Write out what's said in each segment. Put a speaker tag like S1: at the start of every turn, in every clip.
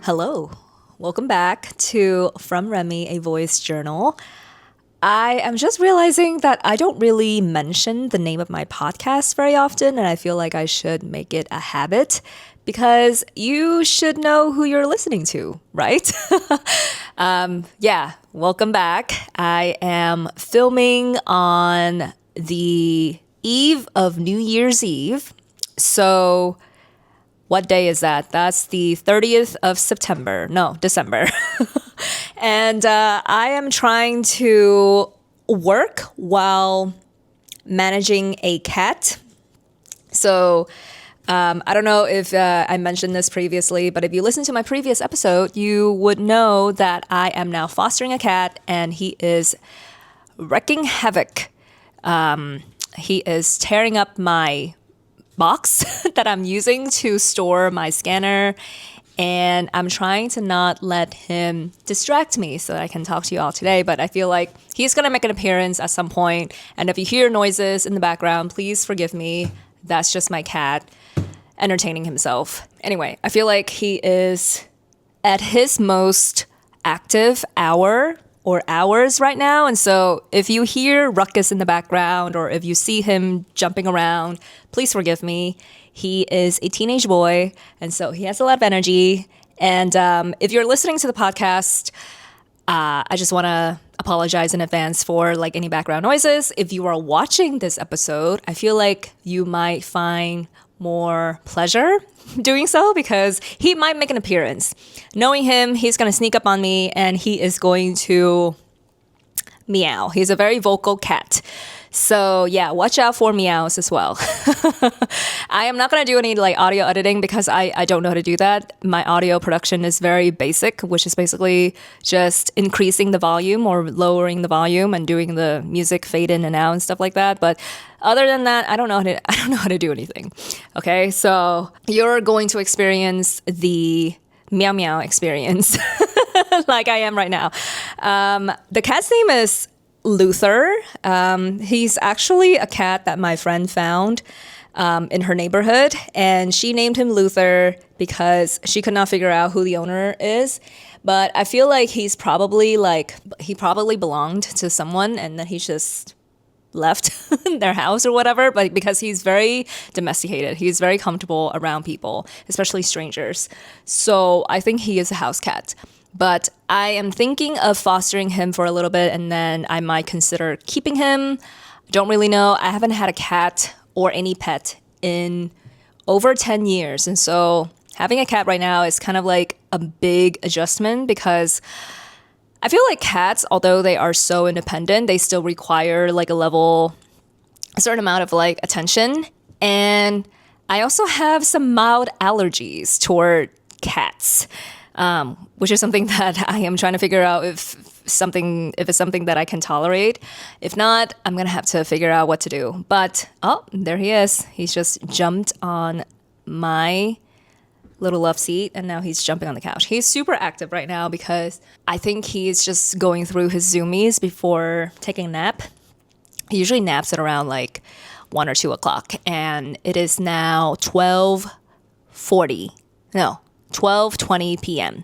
S1: Hello, welcome back to From Remey, a voice journal. I am just realizing that I don't really mention the name of my podcast very often, and I feel like I should make it a habit because you should know who you're listening to, right? Welcome back. I am filming on the eve of New Year's Eve. So, what day is that? That's the 30th of September. No, December. And I am trying to work while managing a cat. So I don't know if I mentioned this previously, but if you listen to my previous episode, you would know that I am now fostering a cat and he is wreaking havoc. He is tearing up my box that I'm using to store my scanner, and I'm trying to not let him distract me so that I can talk to you all today. But I feel like he's going to make an appearance at some point, and if you hear noises in the background, please forgive me. That's just my cat entertaining himself. Anyway, I feel like he is at his most active hour or hours right now. And so if you hear ruckus in the background or if you see him jumping around, please forgive me. He is a teenage boy, and so he has a lot of energy. And if you're listening to the podcast, I just want to apologize in advance for like any background noises. If you are watching this episode, I feel like you might find more pleasure doing so because he might make an appearance. Knowing him, he's going to sneak up on me and he is going to meow. He's a very vocal cat. So yeah, watch out for meows as well. I am not going to do any like audio editing because I don't know how to do that. My audio production is very basic, which is basically just increasing the volume or lowering the volume and doing the music fade in and out and stuff like that. But other than that, I don't know how to do anything. Okay, so you're going to experience the meow meow experience like I am right now. The cat's name is Luther. He's actually a cat that my friend found in her neighborhood, and she named him Luther because she could not figure out who the owner is. But I feel like he probably belonged to someone and then he just left their house or whatever, but because he's very domesticated, he's very comfortable around people, especially strangers. So I think he is a house cat. But I am thinking of fostering him for a little bit and then I might consider keeping him. Don't really know. I haven't had a cat or any pet in over 10 years. And so having a cat right now is kind of like a big adjustment because I feel like cats, although they are so independent, they still require like a certain amount of like attention. And I also have some mild allergies toward cats. Which is something that I am trying to figure out if it's something that I can tolerate. If not, I'm going to have to figure out what to do. But, oh, there he is. He's just jumped on my little love seat and now he's jumping on the couch. He's super active right now because I think he's just going through his zoomies before taking a nap. He usually naps at around like 1 or 2 o'clock and it is now 12:20 p.m.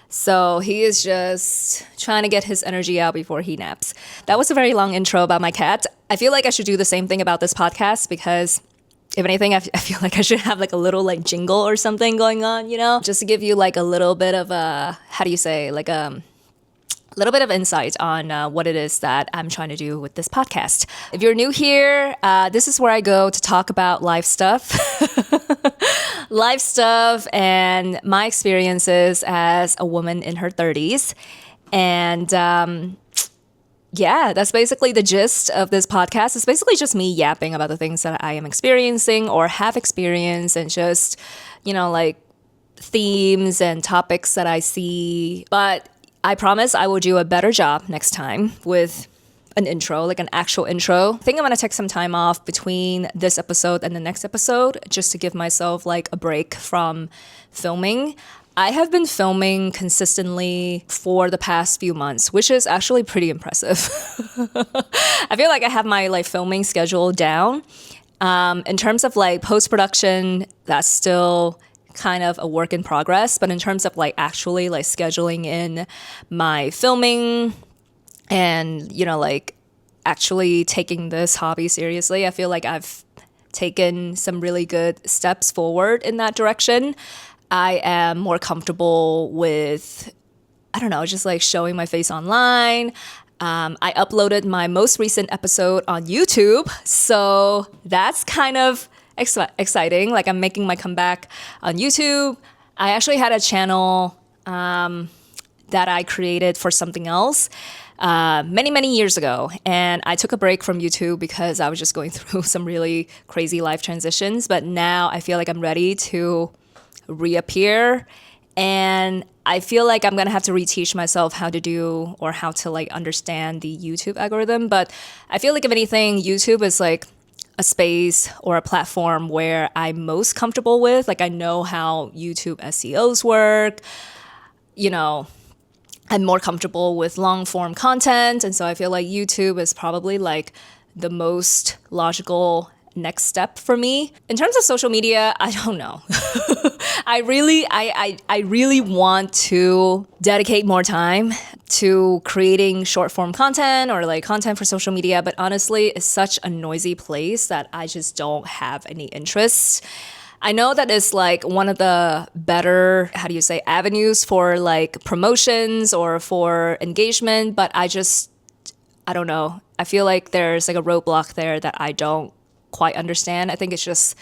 S1: So he is just trying to get his energy out before he naps. That was a very long intro about my cat. I feel like I should do the same thing about this podcast because if anything, I feel like I should have like a little like jingle or something going on, just to give you like a little bit of little bit of insight on what it is that I'm trying to do with this podcast. If you're new here, this is where I go to talk about life stuff. Life stuff and my experiences as a woman in her 30s. And that's basically the gist of this podcast. It's basically just me yapping about the things that I am experiencing or have experienced and just, like themes and topics that I see. But I promise I will do a better job next time with an intro, like an actual intro. I think I'm going to take some time off between this episode and the next episode just to give myself like a break from filming. I have been filming consistently for the past few months, which is actually pretty impressive. I feel like I have my like filming schedule down. In terms of like post-production, that's still kind of a work in progress. But in terms of like actually like scheduling in my filming and, like actually taking this hobby seriously, I feel like I've taken some really good steps forward in that direction. I am more comfortable with, I don't know, just like showing my face online. I uploaded my most recent episode on YouTube, so that's kind of exciting. Like I'm making my comeback on YouTube. I actually had a channel that I created for something else many, many years ago. And I took a break from YouTube because I was just going through some really crazy life transitions. But now I feel like I'm ready to reappear. And I feel like I'm going to have to reteach myself how to do or how to like understand the YouTube algorithm. But I feel like if anything, YouTube is like a space or a platform where I'm most comfortable with. Like I know how YouTube SEOs work, I'm more comfortable with long form content. And so I feel like YouTube is probably like the most logical next step for me. In terms of social media, I don't know. I really want to dedicate more time to creating short form content or like content for social media. But honestly, it's such a noisy place that I just don't have any interest. I know that it's like one of the better, avenues for like promotions or for engagement, but I don't know. I feel like there's like a roadblock there that I don't quite understand. I think it's just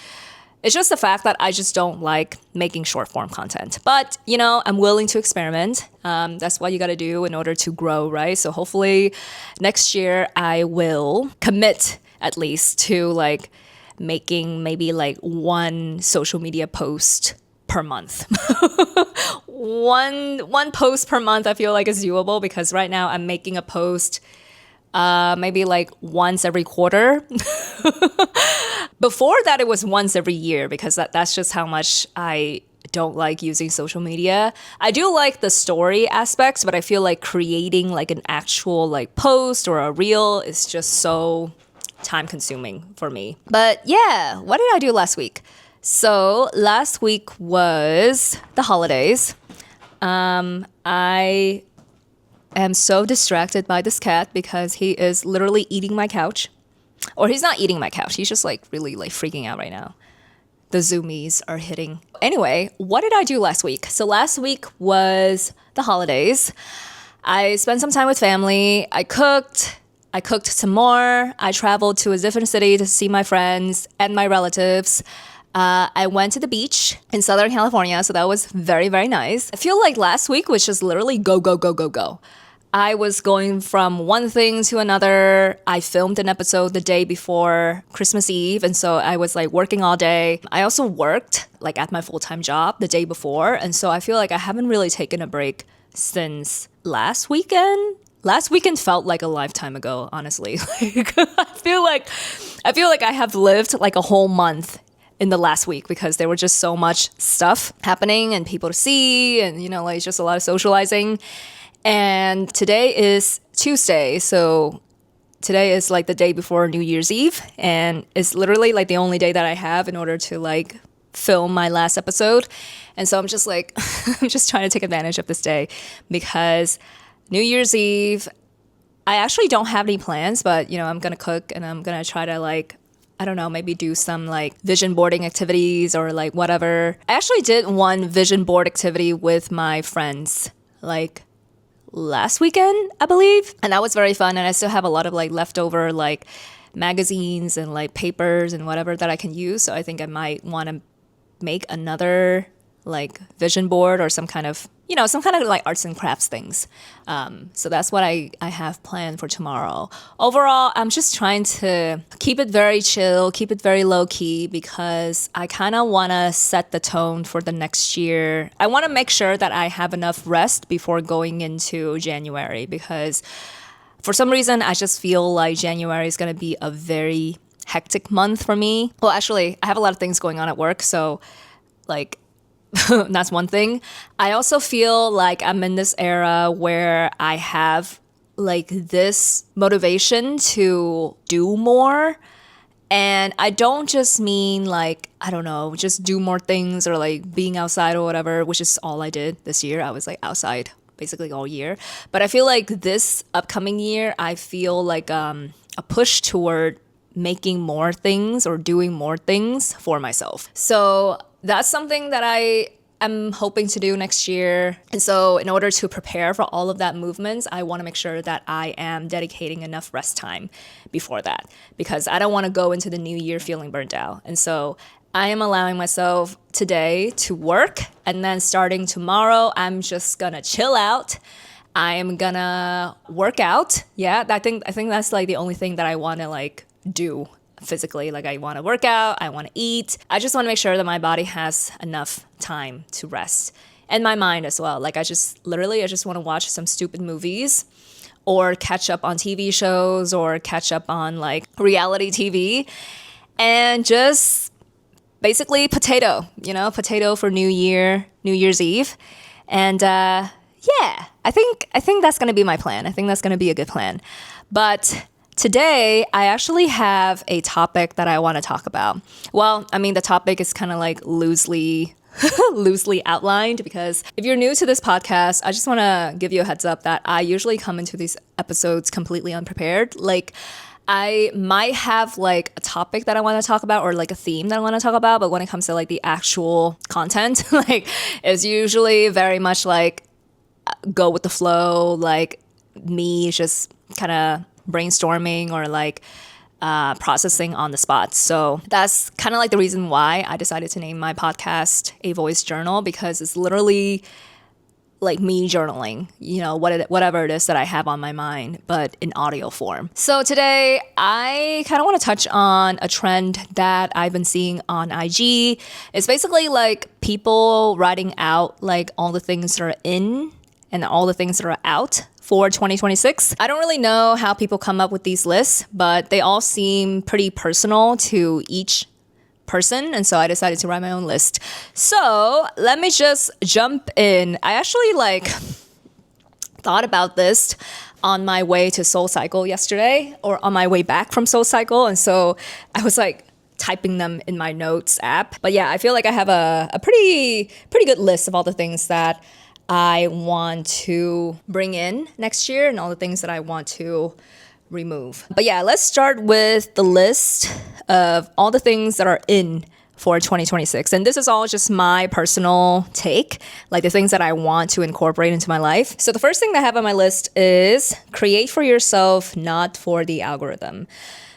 S1: the fact that I just don't like making short form content. But, I'm willing to experiment. That's what you got to do in order to grow, right? So hopefully next year I will commit at least to like making maybe like one social media post per month. one post per month I feel like is doable because right now I'm making a post maybe like once every quarter. Before that it was once every year because that's just how much I don't like using social media. I do like the story aspects, but I feel like creating like an actual like post or a reel is just so time consuming for me. But yeah, what did I do last week? So last week was the holidays. I am so distracted by this cat because he is literally eating my couch. Or he's not eating my couch. He's just like really like freaking out right now. The zoomies are hitting. Anyway, what did I do last week? So last week was the holidays. I spent some time with family. I cooked some more. I traveled to a different city to see my friends and my relatives. I went to the beach in Southern California, so that was very, very nice. I feel like last week was just literally go, go, go, go, go. I was going from one thing to another. I filmed an episode the day before Christmas Eve, and so I was like working all day. I also worked like at my full-time job the day before, and so I feel like I haven't really taken a break since last weekend. Last weekend felt like a lifetime ago, honestly. Like, I feel like I have lived like a whole month in the last week because there were just so much stuff happening and people to see and, like just a lot of socializing. And today is Tuesday, so today is like the day before New Year's Eve, and it's literally like the only day that I have in order to like film my last episode. And so I'm just like, I'm just trying to take advantage of this day because New Year's Eve, I actually don't have any plans, but I'm gonna cook and I'm gonna try to like, I don't know, maybe do some like vision boarding activities or like whatever. I actually did one vision board activity with my friends like last weekend, I believe. And that was very fun. And I still have a lot of like leftover like magazines and like papers and whatever that I can use. So I think I might want to make another like vision board or some kind of like arts and crafts things. So that's what I have planned for tomorrow. Overall, I'm just trying to keep it very chill, keep it very low key because I kind of want to set the tone for the next year. I want to make sure that I have enough rest before going into January because for some reason, I just feel like January is going to be a very hectic month for me. Well, actually, I have a lot of things going on at work, so like that's one thing. I also feel like I'm in this era where I have like this motivation to do more And I don't just mean like, I don't know, just do more things or like being outside or whatever, which is all I did this year. I was like outside basically all year. But I feel like this upcoming year, I feel like a push toward making more things or doing more things for myself. So that's something that I'm hoping to do next year. And so in order to prepare for all of that movements, I want to make sure that I am dedicating enough rest time before that, because I don't want to go into the new year feeling burnt out. And so I am allowing myself today to work, and then starting tomorrow, I'm just gonna chill out. I am gonna work out. Yeah, I think that's like the only thing that I want to like do physically. Like I want to work out, I want to eat. I just want to make sure that my body has enough time to rest, and my mind as well. Like I just want to watch some stupid movies or catch up on TV shows or catch up on like reality TV and just basically potato for New Year's Eve. And yeah, I think that's going to be my plan. I think that's going to be a good plan. But today, I actually have a topic that I want to talk about. Well, I mean, the topic is kind of like loosely outlined, because if you're new to this podcast, I just want to give you a heads up that I usually come into these episodes completely unprepared. Like, I might have like a topic that I want to talk about or like a theme that I want to talk about, but when it comes to like the actual content, like it's usually very much like go with the flow, like me just kind of brainstorming or like processing on the spot. So that's kind of like the reason why I decided to name my podcast A Voice Journal, because it's literally like me journaling, whatever it is that I have on my mind, but in audio form. So today I kind of want to touch on a trend that I've been seeing on IG. It's basically like people writing out like all the things that are in and all the things that are out for 2026. I don't really know how people come up with these lists, but they all seem pretty personal to each person, and so I decided to write my own list. So let me just jump in. I actually like thought about this on my way to Soul Cycle yesterday, or on my way back from Soul Cycle, and so I was like typing them in my notes app. But yeah, I feel like I have a pretty good list of all the things that I want to bring in next year and all the things that I want to remove. But yeah, let's start with the list of all the things that are in for 2026. And this is all just my personal take, like the things that I want to incorporate into my life. So the first thing that I have on my list is create for yourself, not for the algorithm.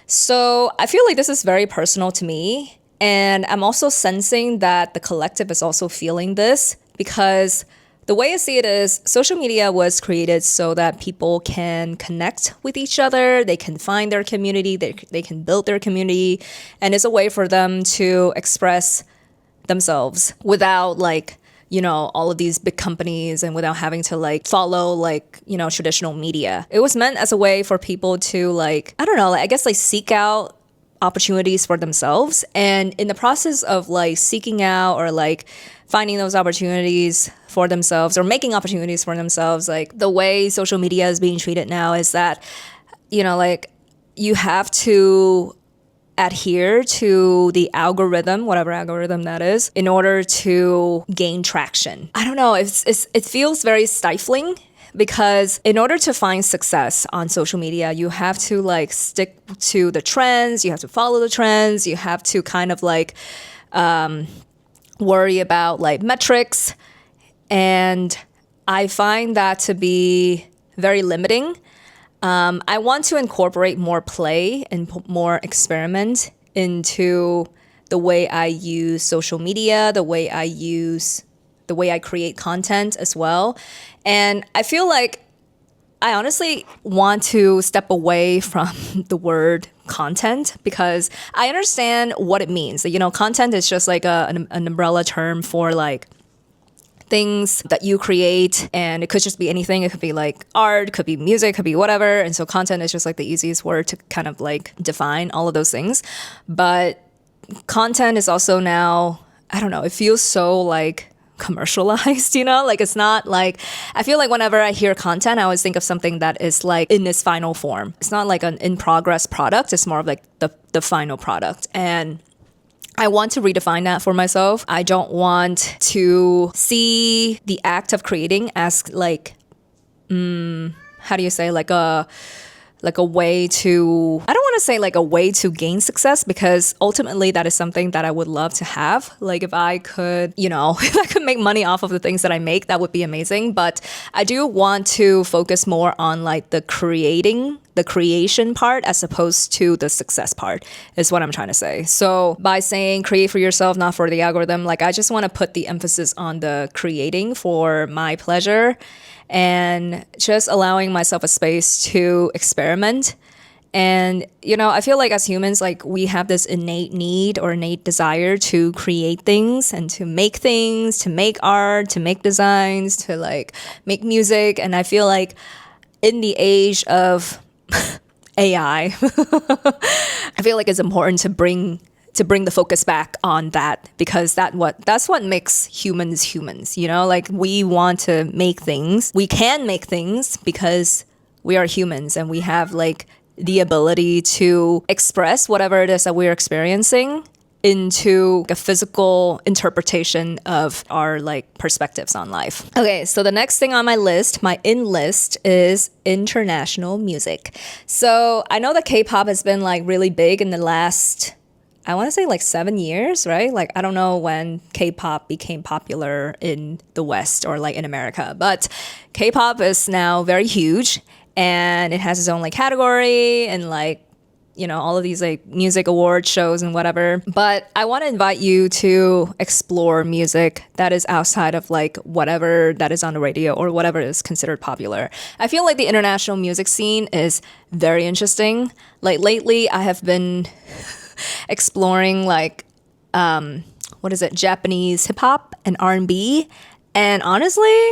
S1: So I feel like this is very personal to me. And I'm also sensing that the collective is also feeling this, because the way I see it is social media was created so that people can connect with each other, they can find their community, they can build their community, and it's a way for them to express themselves without like, all of these big companies and without having to like follow like, traditional media. It was meant as a way for people to like, I don't know, like, I guess like seek out opportunities for themselves. And in the process of like seeking out or like finding those opportunities for themselves or making opportunities for themselves, like the way social media is being treated now is that, like you have to adhere to the algorithm, whatever algorithm that is, in order to gain traction. I don't know, it feels very stifling, because in order to find success on social media, you have to like stick to the trends, you have to follow the trends, you have to kind of like worry about like metrics. And I find that to be very limiting. I want to incorporate more play and more experiment into the way I use social media, the way I create content as well. And I feel like I honestly want to step away from the word content, because I understand what it means. Content is just like an umbrella term for like things that you create, and it could just be anything. It could be like art, could be music, could be whatever. And so content is just like the easiest word to kind of like define all of those things. But content is also now, I don't know, it feels so like commercialized, Like it's not like, I feel like whenever I hear content, I always think of something that is like in its final form. It's not like an in progress product. It's more of like the final product. And I want to redefine that for myself. I don't want to see the act of creating as like, how do you say, like a way to, I don't want to say like a way to gain success, because ultimately that is something that I would love to have. Like if I could, if I could make money off of the things that I make, that would be amazing. But I do want to focus more on like the creation part as opposed to the success part is what I'm trying to say. So by saying create for yourself, not for the algorithm, like I just want to put the emphasis on the creating for my pleasure and just allowing myself a space to experiment. And, I feel like as humans, like we have this innate need or innate desire to create things and to make things, to make art, to make designs, to like make music. And I feel like in the age of AI, I feel like it's important to bring the focus back on that, because that's what makes humans, like we want to make things. We can make things because we are humans and we have like the ability to express whatever it is that we're experiencing into a physical interpretation of our like perspectives on life. Okay, so the next thing on my list, my in list, is international music. So I know that K-pop has been like really big in the last, I want to say like 7 years, right? Like, I don't know when K-pop became popular in the West or like in America, but K-pop is now very huge and it has its own like category and like, all of these like music award shows and whatever. But I want to invite you to explore music that is outside of like whatever that is on the radio or whatever is considered popular. I feel like the international music scene is very interesting. Like lately I have been exploring like Japanese hip hop and R&B, and honestly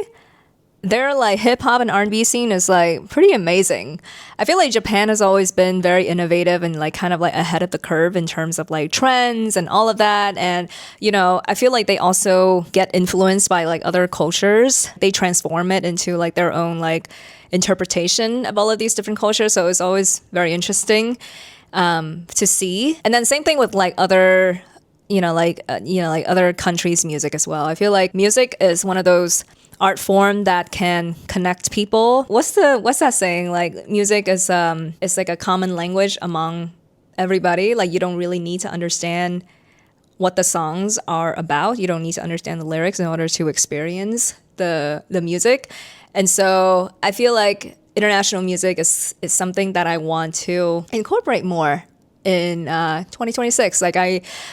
S1: their like hip hop and R&B scene is like pretty amazing. I feel like Japan has always been very innovative and like kind of like ahead of the curve in terms of like trends and all of that. And I feel like they also get influenced by like other cultures. They transform it into like their own like interpretation of all of these different cultures. So it's always very interesting to see. And then same thing with like other other countries' music as well. I feel like music is one of those art form that can connect people. What's that saying? Like music is it's like a common language among everybody. Like you don't really need to understand what the songs are about. You don't need to understand the lyrics in order to experience the music. And so I feel like international music is something that I want to incorporate more in 2026. Like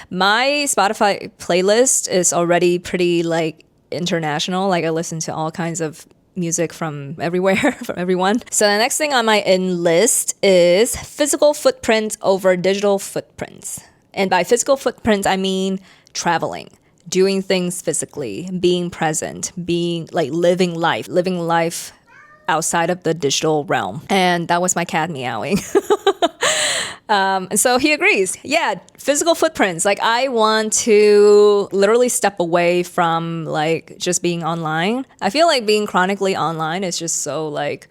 S1: my Spotify playlist is already pretty like international. Like I listen to all kinds of music from everywhere, from everyone. So the next thing on my in list is physical footprint over digital footprints. And by physical footprints, I mean traveling, doing things physically, being present, being like living life outside of the digital realm. And that was my cat meowing. And so he agrees. Yeah, physical footprints. Like I want to literally step away from like just being online. I feel like being chronically online is just so like,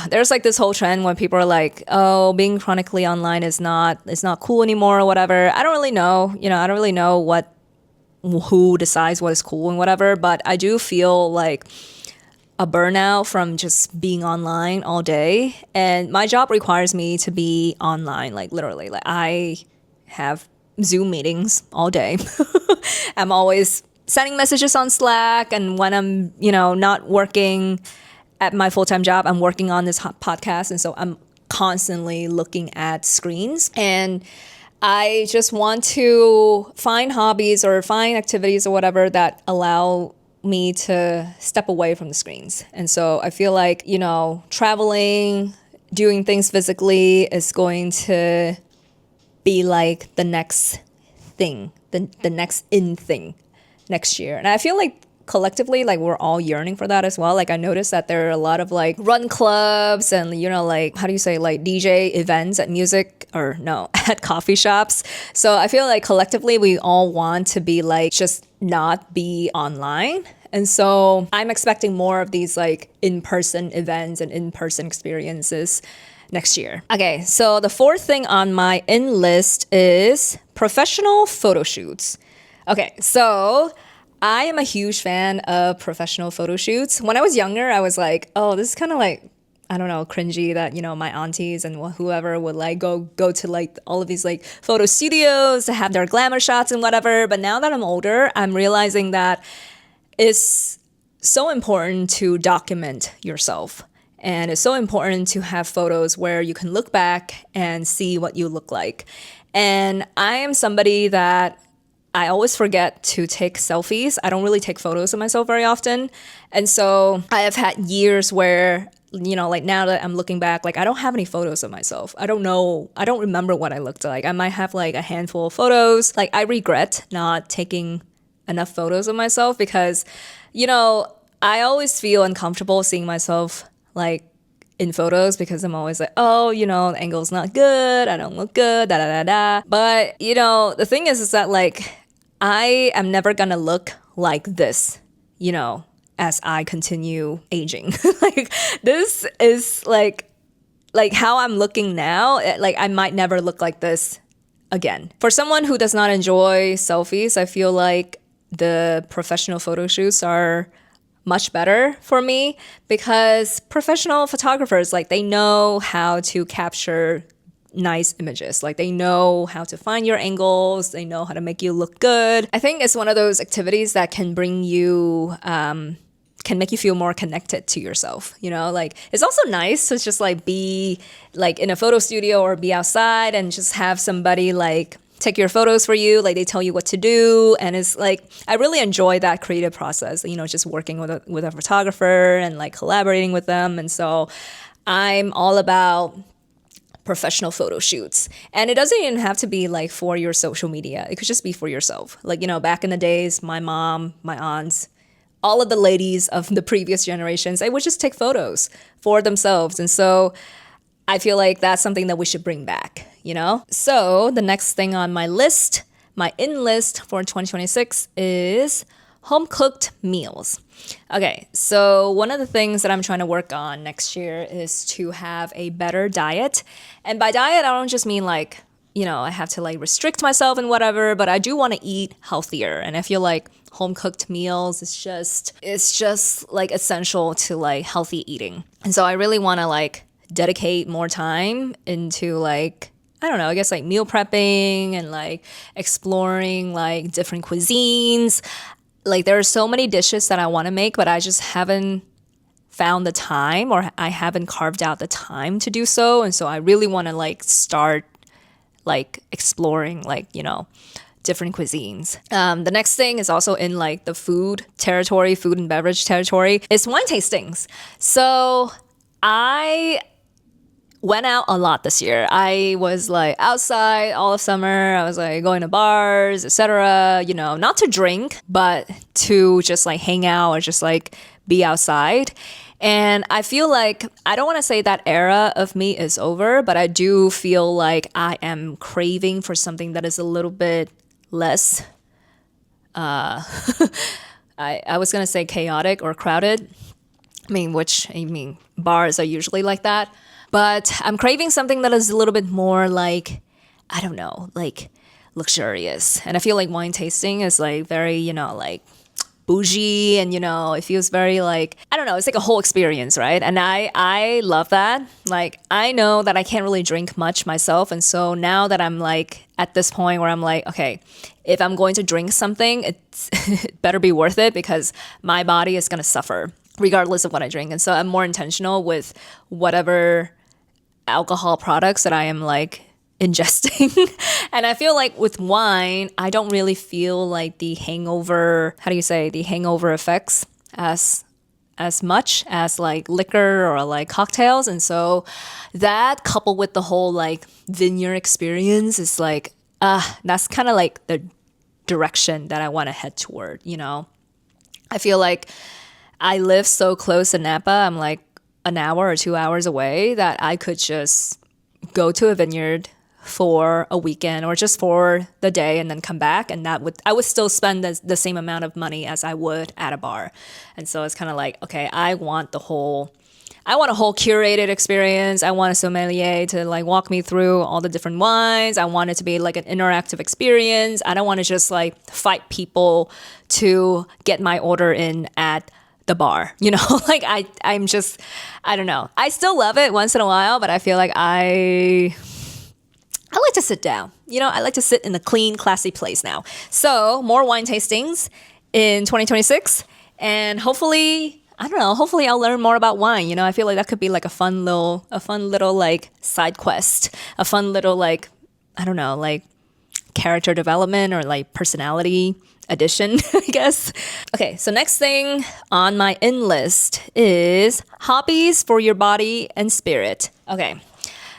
S1: there's like this whole trend when people are like, oh, being chronically online is not cool anymore or whatever. I don't really know. I don't really know who decides what is cool and whatever. But I do feel like a burnout from just being online all day. And my job requires me to be online, like literally. Like I have Zoom meetings all day. I'm always sending messages on Slack. And when I'm, not working at my full-time job, I'm working on this podcast. And so I'm constantly looking at screens. And I just want to find hobbies or find activities or whatever that allow me to step away from the screens. And so I feel like, traveling, doing things physically is going to be like the next thing, the next in thing next year. And I feel like collectively, like we're all yearning for that as well. Like I noticed that there are a lot of like run clubs and, like, how do you say, like DJ events at music or no, at coffee shops. So I feel like collectively we all want to be like, just not be online. And so I'm expecting more of these like in-person events and in-person experiences next year. Okay, so the fourth thing on my in list is professional photo shoots. Okay, so I am a huge fan of professional photo shoots. When I was younger, I was like, oh, this is kind of like, I don't know, cringy that, my aunties and whoever would like go to like all of these like photo studios to have their glamour shots and whatever. But now that I'm older, I'm realizing that it's so important to document yourself. And it's so important to have photos where you can look back and see what you look like. And I am somebody that I always forget to take selfies. I don't really take photos of myself very often. And so I have had years where, like now that I'm looking back, like I don't have any photos of myself. I don't know. I don't remember what I looked like. I might have like a handful of photos. Like I regret not taking enough photos of myself because, I always feel uncomfortable seeing myself like in photos because I'm always like, oh, the angle's not good. I don't look good, da da da da. But, the thing is that like, I am never gonna look like this, as I continue aging. Like this is like how I'm looking now. Like I might never look like this again. For someone who does not enjoy selfies, I feel like the professional photo shoots are much better for me because professional photographers, like they know how to capture nice images. Like they know how to find your angles. They know how to make you look good. I think it's one of those activities that can bring you, can make you feel more connected to yourself. Like it's also nice to just like be like in a photo studio or be outside and just have somebody like take your photos for you. Like they tell you what to do. And it's like, I really enjoy that creative process, just working with a photographer and like collaborating with them. And so I'm all about professional photo shoots. And it doesn't even have to be like for your social media. It could just be for yourself. Like, back in the days, my mom, my aunts, all of the ladies of the previous generations, they would just take photos for themselves. And so I feel like that's something that we should bring back, So the next thing on my list, my in list for 2026 is home cooked meals. Okay, so one of the things that I'm trying to work on next year is to have a better diet. And by diet, I don't just mean like, I have to like restrict myself and whatever, but I do want to eat healthier. And I feel like home cooked meals it's just like essential to like healthy eating. And so I really want to like dedicate more time into like, I don't know, I guess like meal prepping and like exploring like different cuisines. Like there are so many dishes that I want to make, but I just haven't found the time or I haven't carved out the time to do so. And so I really want to like start like exploring like, different cuisines. The next thing is also in like the food and beverage territory is wine tastings. So I went out a lot this year. I was like outside all of summer. I was like going to bars, etc. Not to drink, but to just like hang out or just like be outside. And I feel like, I don't want to say that era of me is over, but I do feel like I am craving for something that is a little bit less, I was going to say chaotic or crowded. Bars are usually like that. But I'm craving something that is a little bit more like, I don't know, like luxurious. And I feel like wine tasting is like very, like bougie and, it feels very like, I don't know, it's like a whole experience, right? And I love that. Like, I know that I can't really drink much myself. And so now that I'm like at this point where I'm like, okay, if I'm going to drink something, it better be worth it because my body is going to suffer regardless of what I drink. And so I'm more intentional with whatever alcohol products that I am like ingesting. And I feel like with wine, I don't really feel like the hangover effects as much as like liquor or like cocktails. And so that coupled with the whole like vineyard experience is like, that's kind of like the direction that I want to head toward, I feel like I live so close to Napa. I'm like an hour or 2 hours away that I could just go to a vineyard, for a weekend or just for the day and then come back, and I would still spend the same amount of money as I would at a bar. And so it's kind of like, okay, I want a whole curated experience. I want a sommelier to like walk me through all the different wines. I want it to be like an interactive experience. I don't want to just like fight people to get my order in at the bar, like I don't know. I still love it once in a while, but I feel like I like to sit down. I like to sit in a clean, classy place now. So more wine tastings in 2026, and hopefully, I don't know, hopefully I'll learn more about wine. I feel like that could be like a fun little like side quest, a fun little like, I don't know, like character development or like personality addition, I guess. Okay, so next thing on my in list is hobbies for your body and spirit. Okay.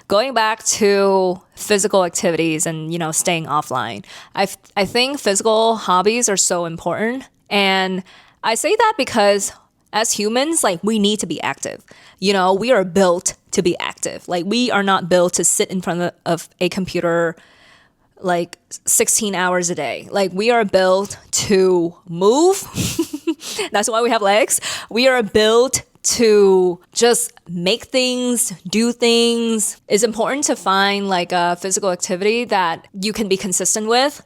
S1: Going back to physical activities and, staying offline. I think physical hobbies are so important. And I say that because as humans, like we need to be active. We are built to be active. Like we are not built to sit in front of a computer like 16 hours a day. Like we are built to move. That's why we have legs. We are built to just make things, do things. It's important to find like a physical activity that you can be consistent with.